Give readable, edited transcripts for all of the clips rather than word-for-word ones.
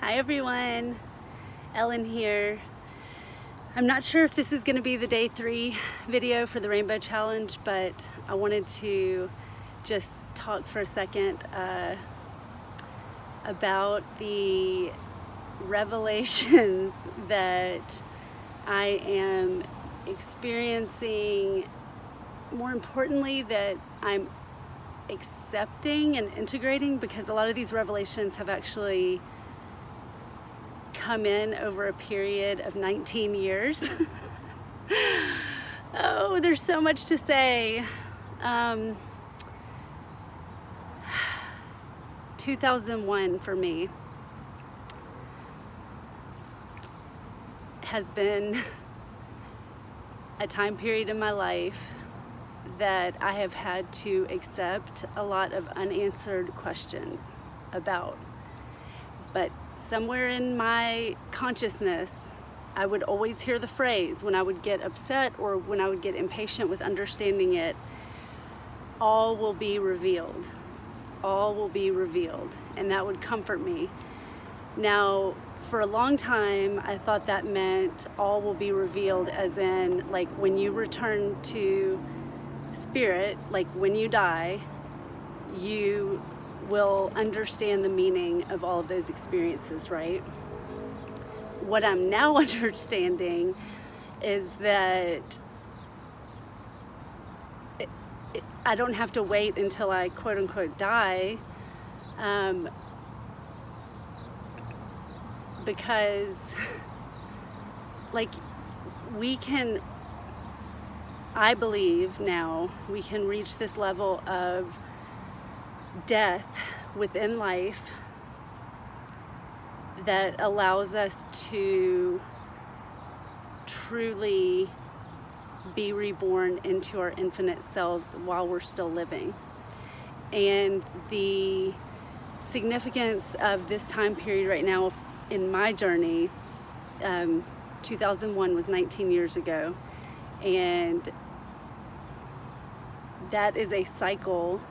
Hi everyone, Ellen here. I'm not sure if this is going to be the day 3 video for the Rainbow Challenge, but I wanted to just talk for a second about the revelations that I am experiencing, more importantly that I'm accepting and integrating, because a lot of these revelations have actually come in over a period of 19 years. Oh, there's so much to say. 2001 for me has been a time period in my life that I have had to accept a lot of unanswered questions about. But somewhere in my consciousness, I would always hear the phrase when I would get upset or when I would get impatient with understanding it, all will be revealed. All will be revealed. And that would comfort me. Now, for a long time, I thought that meant all will be revealed as in, like, when you return to spirit, like when you die, you will understand the meaning of all of those experiences, right? What I'm now understanding is that I don't have to wait until I quote unquote die, because like I believe now we can reach this level of death within life that allows us to truly be reborn into our infinite selves while we're still living. And the significance of this time period right now in my journey, 2001 was 19 years ago, and that is a cycle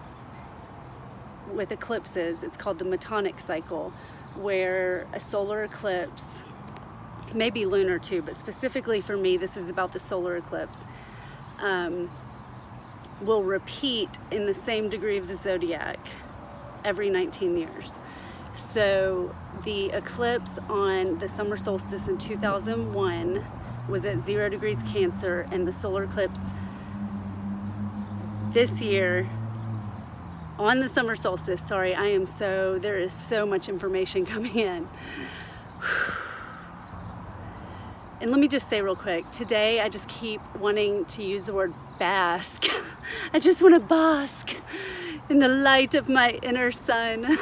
with eclipses. It's called the Metonic cycle, where a solar eclipse, maybe lunar too, but specifically for me, this is about the solar eclipse, will repeat in the same degree of the zodiac every 19 years. So the eclipse on the summer solstice in 2001 was at 0 degrees Cancer, and the solar eclipse this year on the summer solstice, sorry, there is so much information coming in. And let me just say real quick, today I just keep wanting to use the word bask. I just want to bask in the light of my inner sun.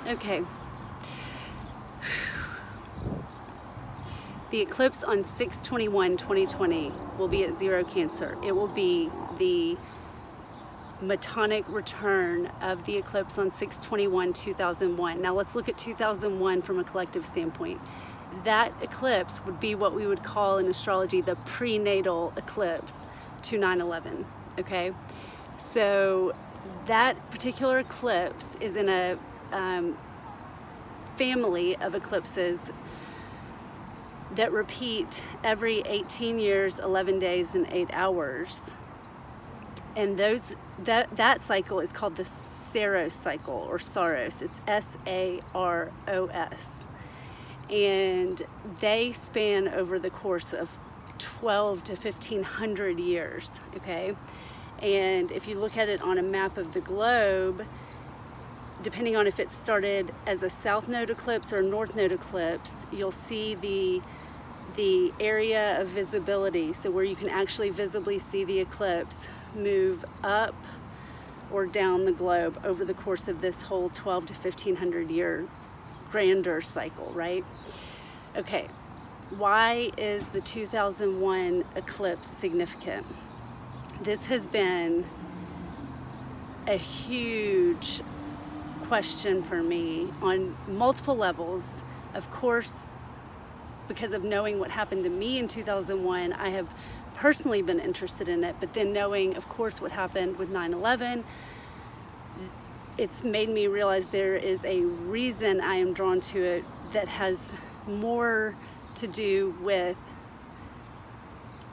Okay. The eclipse on 6/21/2020 will be at 0 Cancer. It will be the Metonic return of the eclipse on 6/21/2001. Now let's look at 2001 from a collective standpoint. That eclipse would be what we would call in astrology the prenatal eclipse to 9/11, okay? So that particular eclipse is in a family of eclipses that repeat every 18 years, 11 days, and 8 hours. And that cycle is called the Saros cycle, or Saros. It's Saros. And they span over the course of 12 to 1500 years, okay? And if you look at it on a map of the globe, depending on if it started as a south node eclipse or north node eclipse, you'll see the area of visibility, so where you can actually visibly see the eclipse, move up or down the globe over the course of this whole 12 to 1500 year grander cycle, right? Okay, why is the 2001 eclipse significant? This has been a huge question for me on multiple levels. Of course, because of knowing what happened to me in 2001, I have personally been interested in it, but then knowing, of course, what happened with 9/11, it's made me realize there is a reason I am drawn to it that has more to do with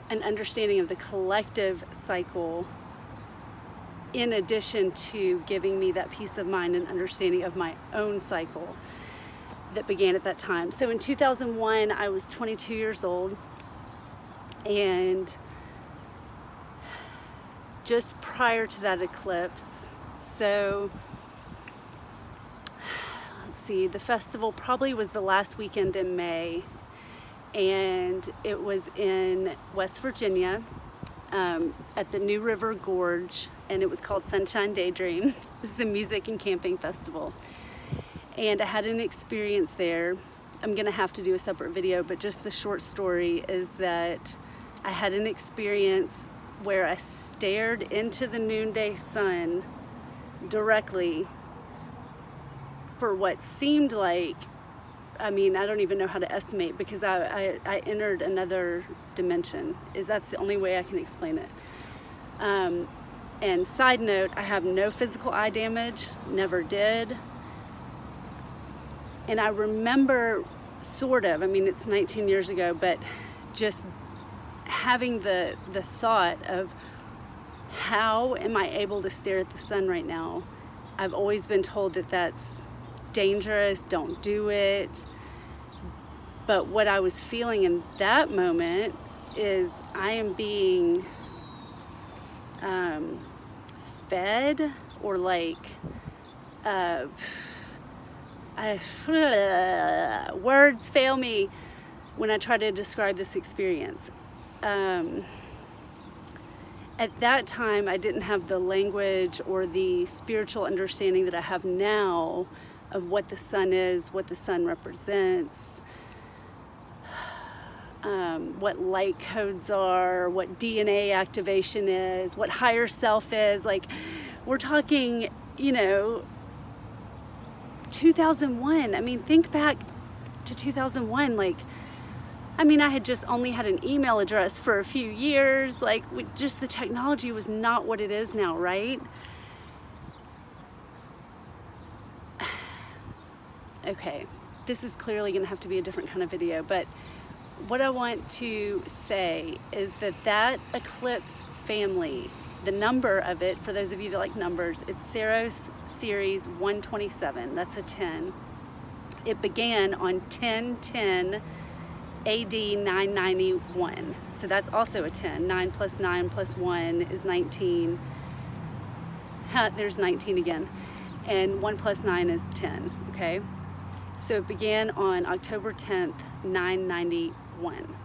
an understanding of the collective cycle, in addition to giving me that peace of mind and understanding of my own cycle that began at that time. So in 2001, I was 22 years old, and just prior to that eclipse, so let's see, the festival probably was the last weekend in May, and it was in West Virginia, at the New River Gorge, and it was called Sunshine Daydream. It's a music and camping festival, and I had an experience there. I'm gonna have to do a separate video, but just the short story is that I had an experience where I stared into the noonday sun directly for what seemed like, I mean, I don't even know how to estimate, because I entered another dimension. That's the only way I can explain it. And side note, I have no physical eye damage, never did. And I remember sort of, I mean, it's 19 years ago, but just having the thought of, how am I able to stare at the sun right now? I've always been told that that's dangerous, don't do it. But what I was feeling in that moment is I am being fed, or like, words fail me when I try to describe this experience. At that time, I didn't have the language or the spiritual understanding that I have now of what the sun is, what the sun represents, what light codes are, what DNA activation is, what higher self is. Like, we're talking, 2001. I mean, think back to 2001. Like, I mean, I had just only had an email address for a few years. Like, just the technology was not what it is now, right? Okay, this is clearly going to have to be a different kind of video, but what I want to say is that eclipse family, the number of it, for those of you that like numbers, it's Saros Series 127. That's a 10. It began on 10/10 AD 991. So that's also a 10. 9 plus 9 plus 1 is 19. There's 19 again. And 1 plus 9 is 10, okay? So it began on October 10th, 991.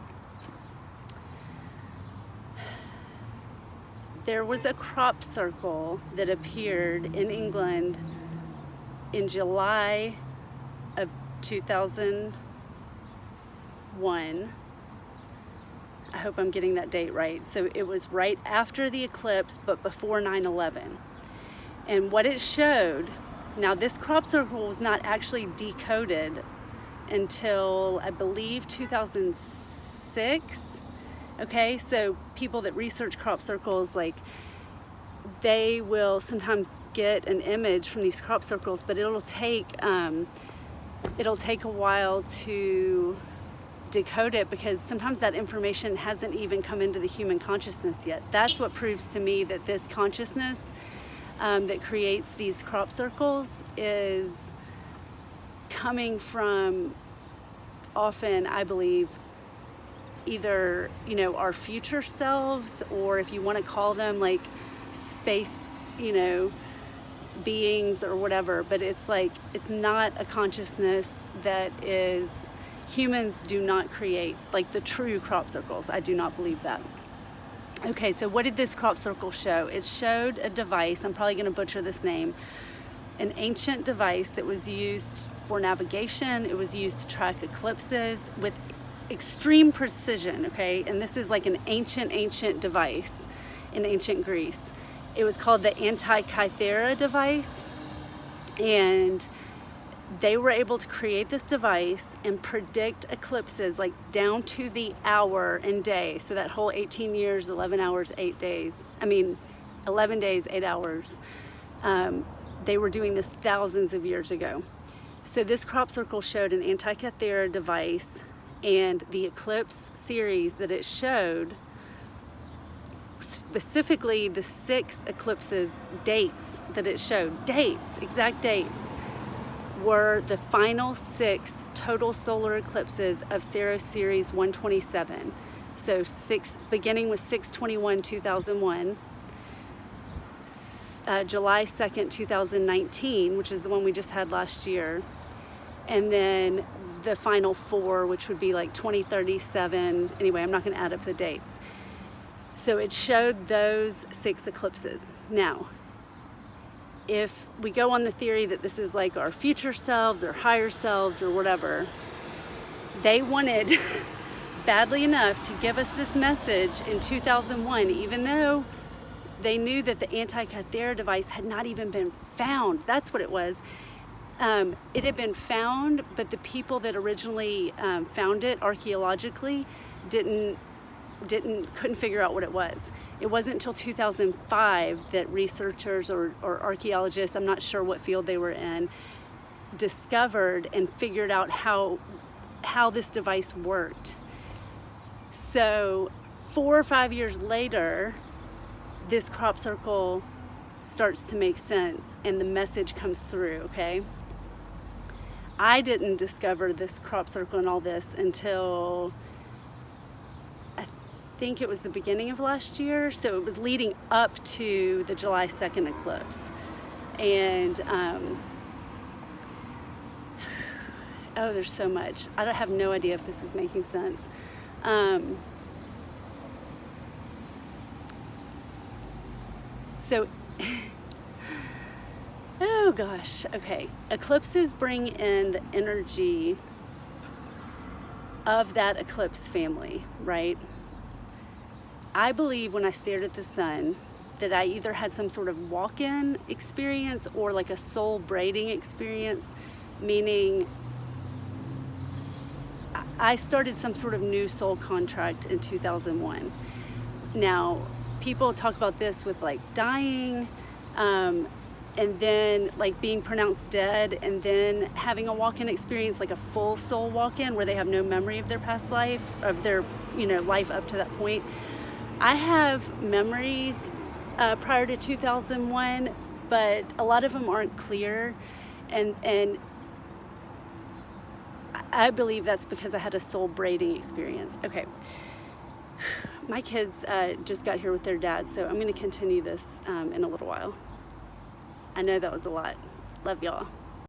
There was a crop circle that appeared in England in July of 2001. I hope I'm getting that date right. So it was right after the eclipse, but before 9/11. And what it showed, now this crop circle was not actually decoded until, I believe, 2006. Okay, so people that research crop circles, like, they will sometimes get an image from these crop circles, but it'll take a while to decode it, because sometimes that information hasn't even come into the human consciousness yet. That's what proves to me that this consciousness that creates these crop circles is coming from, often, I believe, either, our future selves, or if you want to call them like space, beings or whatever. But it's like, it's not a consciousness that is, humans do not create, like the true crop circles. I do not believe that. Okay, so what did this crop circle show? It showed a device, I'm probably going to butcher this name, an ancient device that was used for navigation. It was used to track eclipses with extreme precision, okay? And this is like an ancient device in ancient Greece. It was called the Antikythera device, and they were able to create this device and predict eclipses like down to the hour and day. So that whole 18 years, 11 hours, 8 days. 11 days, 8 hours. They were doing this thousands of years ago. So this crop circle showed an Antikythera device, and the eclipse series that it showed, specifically the 6 eclipses dates that it showed, exact dates, were the final 6 total solar eclipses of Saros Series 127. So beginning with 6/21/2001, July 2nd, 2019, which is the one we just had last year, and then the final 4, which would be like 2037. Anyway, I'm not going to add up the dates. So it showed those 6 eclipses. Now, if we go on the theory that this is like our future selves or higher selves or whatever, they wanted badly enough to give us this message in 2001, even though they knew that the Antikythera device had not even been found. That's what it was. It had been found, but the people that originally found it archaeologically couldn't figure out what it was. It wasn't until 2005 that researchers or archaeologists, I'm not sure what field they were in, discovered and figured out how this device worked. So 4 or 5 years later, this crop circle starts to make sense and the message comes through, okay? I didn't discover this crop circle and all this until I think it was the beginning of last year. So it was leading up to the July 2nd eclipse. And oh, there's so much. I have no idea if this is making sense. So oh gosh, okay. Eclipses bring in the energy of that eclipse family, right? I believe when I stared at the sun that I either had some sort of walk-in experience or like a soul braiding experience, meaning I started some sort of new soul contract in 2001. Now, people talk about this with like dying, and then like being pronounced dead and then having a walk-in experience, like a full soul walk-in where they have no memory of their past life, of their life up to that point. I have memories prior to 2001, but a lot of them aren't clear, and I believe that's because I had a soul braiding experience. Okay, my kids just got here with their dad, so I'm going to continue this in a little while. I know that was a lot. Love y'all.